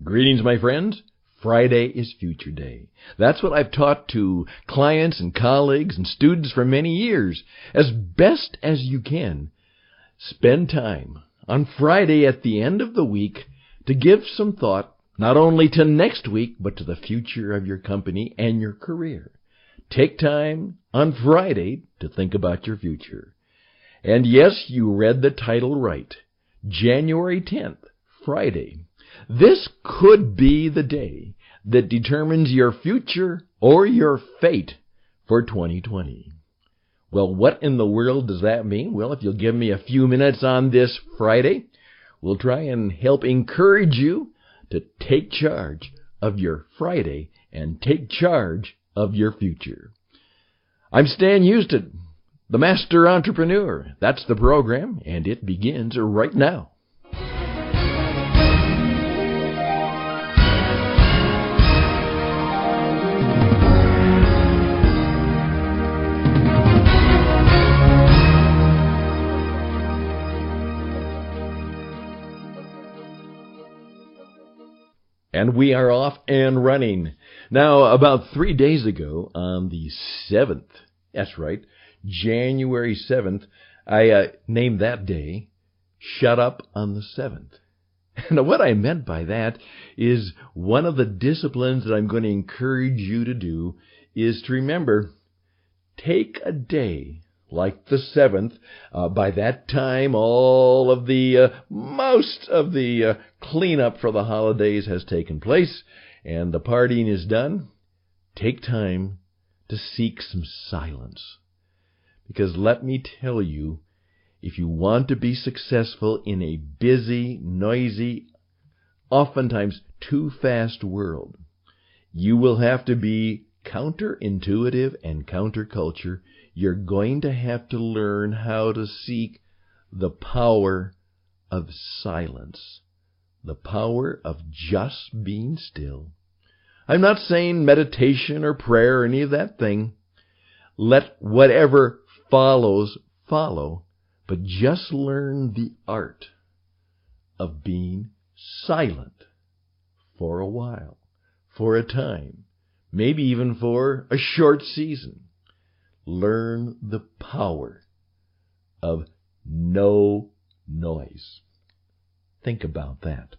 Greetings, my friends. Friday is Future Day. That's what I've taught to clients and colleagues and students for many years. As best as you can, spend time on Friday at the end of the week to give some thought not only to next week, but to the future of your company and your career. Take time on Friday to think about your future. And yes, you read the title right. January 10th, Friday. This could be the day that determines your future or your fate for 2020. Well, what in the world does that mean? Well, if you'll give me a few minutes on this Friday, we'll try and help encourage you to take charge of your Friday and take charge of your future. I'm Stan Houston, the Master Entrepreneur. That's the program, and it begins right now. And we are off and running. Now, about 3 days ago, on the 7th, that's right, January 7th, I named that day, Shut Up on the 7th. Now, what I meant by that is one of the disciplines that I'm going to encourage you to do is to remember, take a day like the 7th. By that time, all of the, most of the cleanup for the holidays has taken place, and the partying is done. Take time to seek some silence. Because let me tell you, if you want to be successful in a busy, noisy, oftentimes too fast world, you will have to be counterintuitive and counterculture. You're going to have to learn how to seek the power of silence, the power of just being still. I'm not saying meditation or prayer or any of that thing. Let whatever follows follow, but just learn the art of being silent for a while, for a time, maybe even for a short season. Learn the power of no noise. Think about that.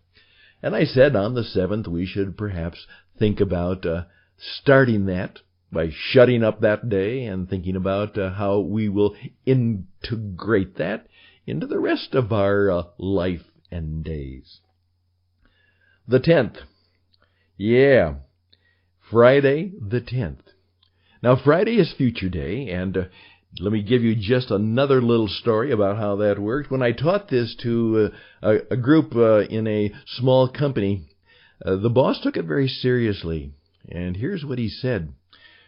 And I said on the 7th we should perhaps think about starting that by shutting up that day and thinking about how we will integrate that into the rest of our life and days. The 10th. Yeah, Friday the 10th. Now, Friday is Future Day, and let me give you just another little story about how that worked. When I taught this to a group in a small company, the boss took it very seriously, and here's what he said.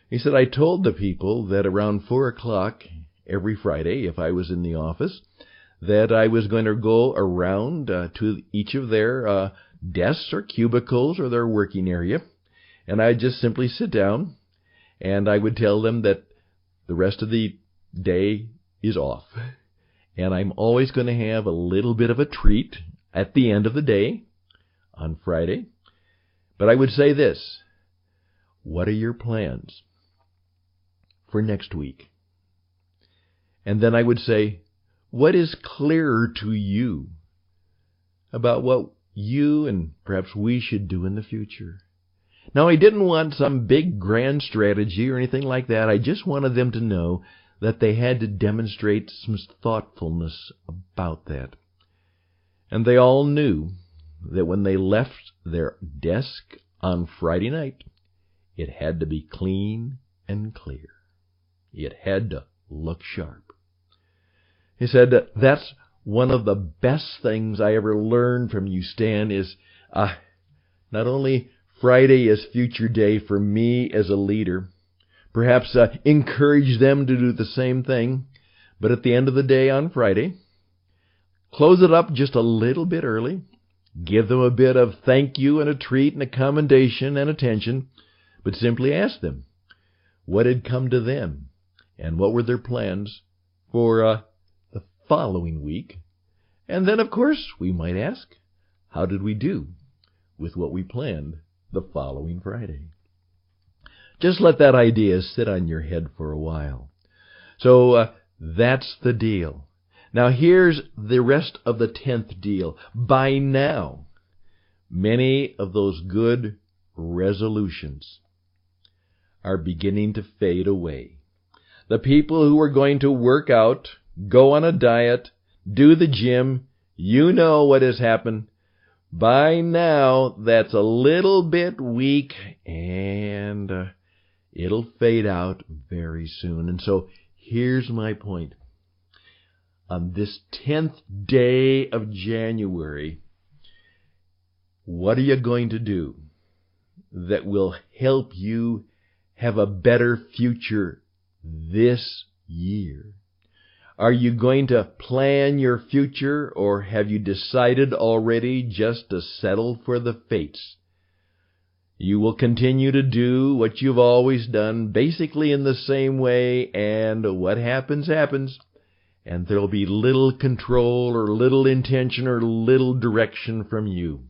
He said, I told the people that around 4 o'clock every Friday, if I was in the office, that I was going to go around to each of their desks or cubicles or their working area, and I'd just simply sit down, and I would tell them that the rest of the day is off. And I'm always going to have a little bit of a treat at the end of the day on Friday. But I would say this, what are your plans for next week? And then I would say, what is clearer to you about what you and perhaps we should do in the future? Now, I didn't want some big grand strategy or anything like that. I just wanted them to know that they had to demonstrate some thoughtfulness about that. And they all knew that when they left their desk on Friday night, it had to be clean and clear. It had to look sharp. He said, that's one of the best things I ever learned from you, Stan, is not only Friday is Future Day for me as a leader. Perhaps encourage them to do the same thing. But at the end of the day on Friday, close it up just a little bit early. Give them a bit of thank you and a treat and a commendation and attention. But simply ask them what had come to them and what were their plans for the following week. And then, of course, we might ask, how did we do? with what we planned the following Friday. Just let that idea sit on your head for a while. So that's the deal. Now here's the rest of the 10th deal. By now, many of those good resolutions are beginning to fade away. The people who are going to work out, go on a diet, do the gym, you know what has happened. By now, that's a little bit weak, and it'll fade out very soon. And so here's my point. On this 10th day of January, what are you going to do that will help you have a better future this year? Are you going to plan your future, or have you decided already just to settle for the fates? You will continue to do what you've always done, basically in the same way, and what happens, happens. And there'll be little control or little intention or little direction from you.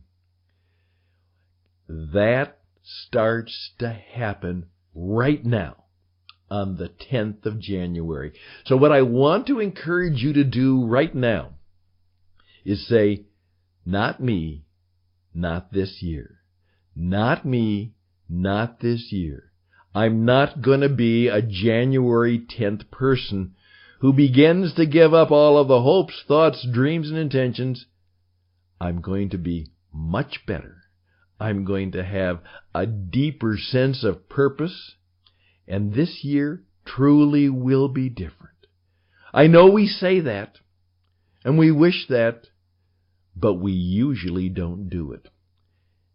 That starts to happen right now on the 10th of January. So what I want to encourage you to do right now is say, not me, not this year. Not me, not this year. I'm not going to be a January 10th person who begins to give up all of the hopes, thoughts, dreams, and intentions. I'm going to be much better. I'm going to have a deeper sense of purpose, and this year truly will be different. I know we say that, and we wish that, but we usually don't do it.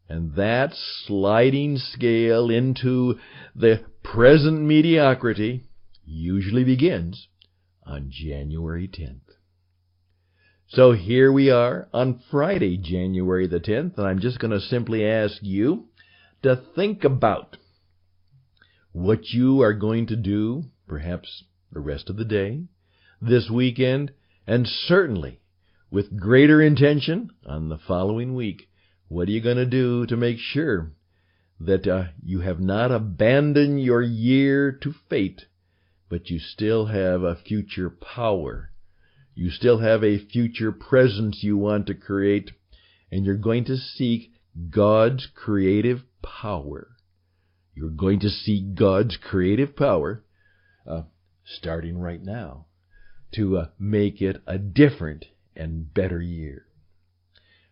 And that sliding scale into the present mediocrity usually begins on January 10th. So here we are on Friday, January the 10th, and I'm just going to simply ask you to think about what you are going to do, perhaps the rest of the day, this weekend, and certainly with greater intention on the following week. What are you going to do to make sure that you have not abandoned your year to fate, but you still have a future power? You still have a future presence you want to create, and you're going to seek God's creative power. You're going to seek God's creative power, starting right now, to make it a different and better year.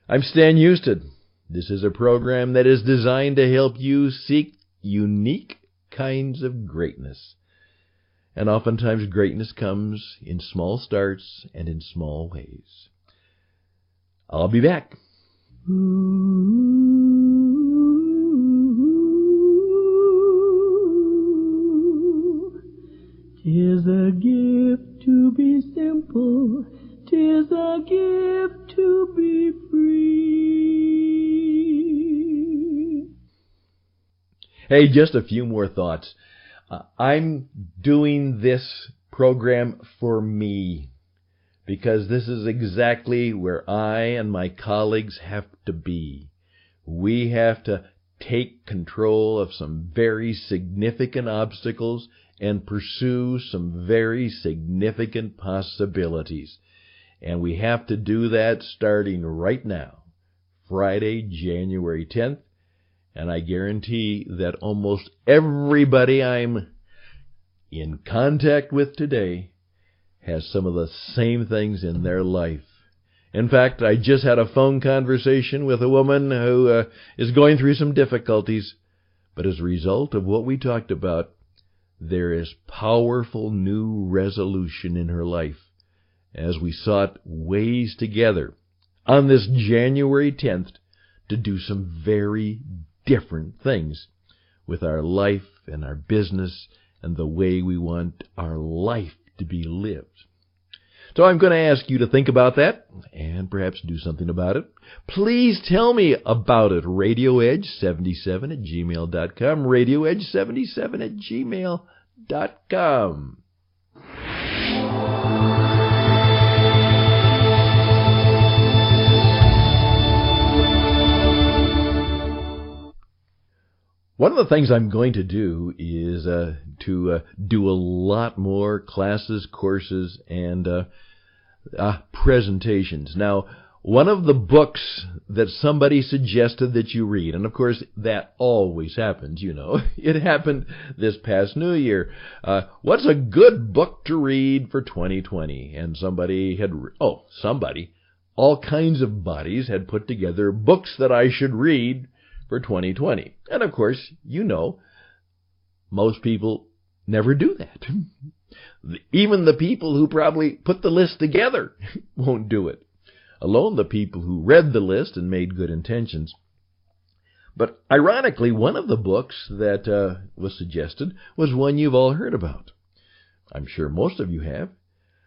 I'm Stan Houston. This is a program that is designed to help you seek unique kinds of greatness. And oftentimes greatness comes in small starts and in small ways. I'll be back. 'Tis a gift to be simple, 'tis a gift to be free. Hey, just a few more thoughts. I'm doing this program for me, because this is exactly where I and my colleagues have to be. We have to take control of some very significant obstacles and pursue some very significant possibilities. And we have to do that starting right now, Friday, January 10th. And I guarantee that almost everybody I'm in contact with today has some of the same things in their life. In fact, I just had a phone conversation with a woman who is going through some difficulties. But as a result of what we talked about, there is powerful new resolution in her life as we sought ways together on this January 10th to do some very different things with our life and our business and the way we want our life to be lived. So I'm going to ask you to think about that and perhaps do something about it. Please tell me about it. RadioEdge77@gmail.com. RadioEdge77@gmail.com. One of the things I'm going to do is to do a lot more classes, courses, and presentations. Now, one of the books that somebody suggested that you read, and of course that always happens, you know. It happened this past New Year. What's a good book to read for 2020? And all kinds of bodies had put together books that I should read for 2020. And of course, you know, most people never do that. Even the people who probably put the list together won't do it. Alone the people who read the list and made good intentions. But ironically, one of the books that was suggested was one you've all heard about. I'm sure most of you have.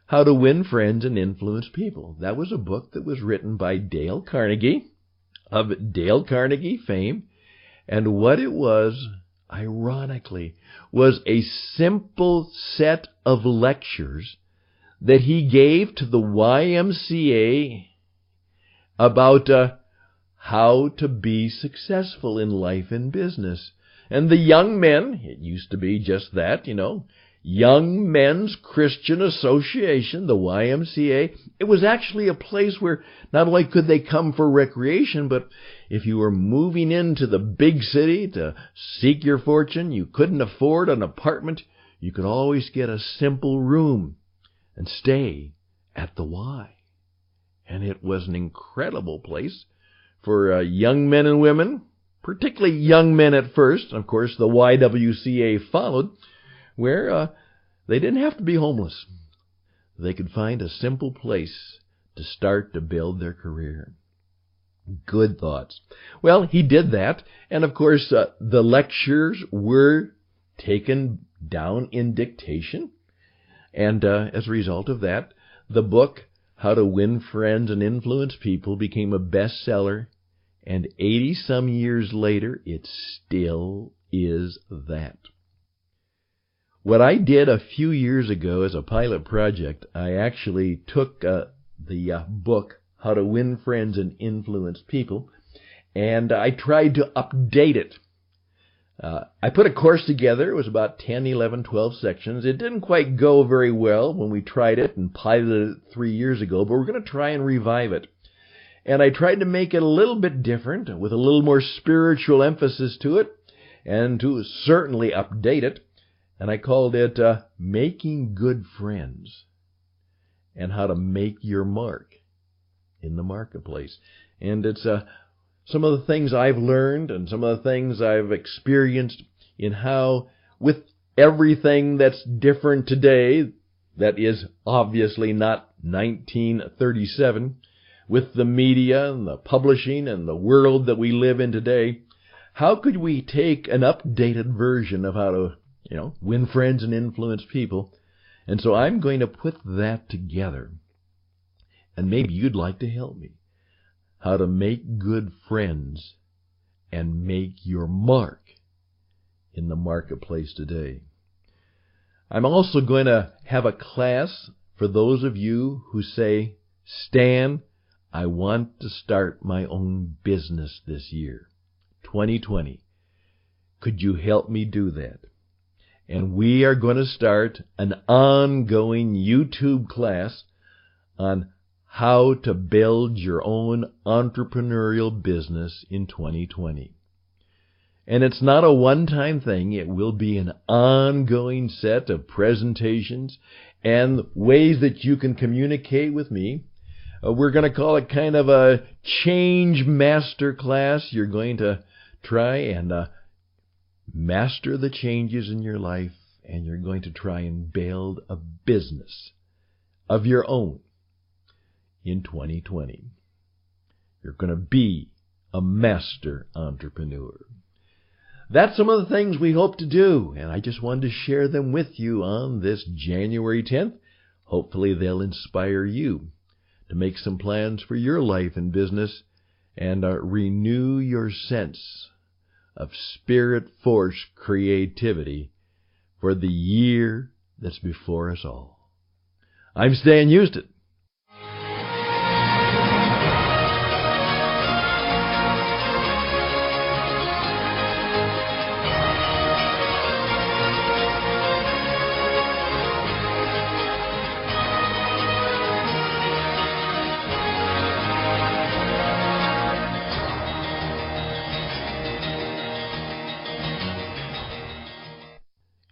How to Win Friends and Influence People. That was a book that was written by Dale Carnegie, of Dale Carnegie fame. And what it was, ironically, was a simple set of lectures that he gave to the YMCA about how to be successful in life and business. And the young men, it used to be just that, you know, Young Men's Christian Association, the YMCA, it was actually a place where not only could they come for recreation, but if you were moving into the big city to seek your fortune, you couldn't afford an apartment, you could always get a simple room and stay at the Y. And it was an incredible place for young men and women, particularly young men at first. Of course, the YWCA followed, where they didn't have to be homeless. They could find a simple place to start to build their career. Good thoughts. Well, he did that, and of course, the lectures were taken down in dictation, and as a result of that, the book, How to Win Friends and Influence People, became a bestseller, and 80-some years later, it still is that. What I did a few years ago as a pilot project, I actually took the book, How to Win Friends and Influence People, and I tried to update it. I put a course together. It was about 10, 11, 12 sections. It didn't quite go very well when we tried it and piloted it 3 years ago, but we're going to try and revive it. And I tried to make it a little bit different, with a little more spiritual emphasis to it, and to certainly update it. And I called it Making Good Friends and How to Make Your Mark in the Marketplace. And it's some of the things I've learned and some of the things I've experienced in how, with everything that's different today, that is obviously not 1937, with the media and the publishing and the world that we live in today, how could we take an updated version of how to win friends and influence people? And so I'm going to put that together. And maybe you'd like to help me. How to make good friends and make your mark in the marketplace today. I'm also going to have a class for those of you who say, Stan, I want to start my own business this year, 2020. Could you help me do that? And we are going to start an ongoing YouTube class on how to build your own entrepreneurial business in 2020. And it's not a one-time thing. It will be an ongoing set of presentations and ways that you can communicate with me. We're going to call it kind of a change master class. You're going to try and master the changes in your life, and you're going to try and build a business of your own in 2020. You're going to be a master entrepreneur. That's some of the things we hope to do, and I just wanted to share them with you on this January 10th. Hopefully they'll inspire you to make some plans for your life and business and renew your sense of spirit force creativity for the year that's before us all. I'm Stan Houston.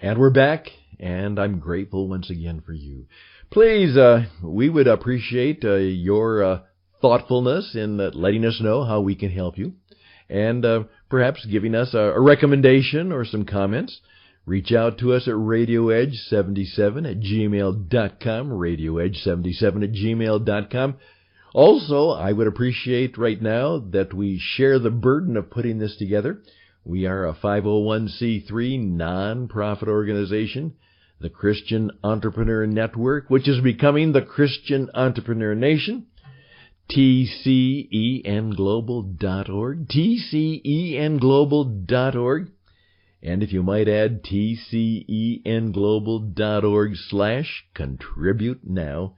And we're back, and I'm grateful once again for you. Please, we would appreciate your thoughtfulness in letting us know how we can help you, and perhaps giving us a recommendation or some comments. Reach out to us at radioedge77@gmail.com, radioedge77@gmail.com. Also, I would appreciate right now that we share the burden of putting this together. We are a 501c3 non-profit organization, the Christian Entrepreneur Network, which is becoming the Christian Entrepreneur Nation. TCENglobal.org, TCENglobal.org. And if you might add, TCENglobal.org/contribute now.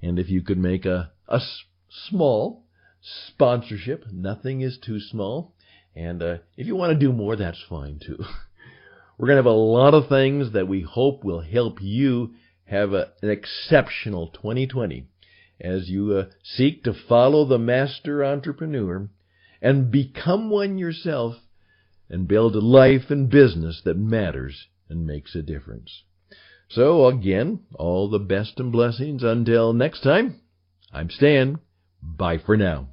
And if you could make a small sponsorship, nothing is too small. And if you want to do more, that's fine too. We're going to have a lot of things that we hope will help you have an exceptional 2020 as you seek to follow the master entrepreneur and become one yourself and build a life and business that matters and makes a difference. So again, all the best and blessings. Until next time, I'm Stan. Bye for now.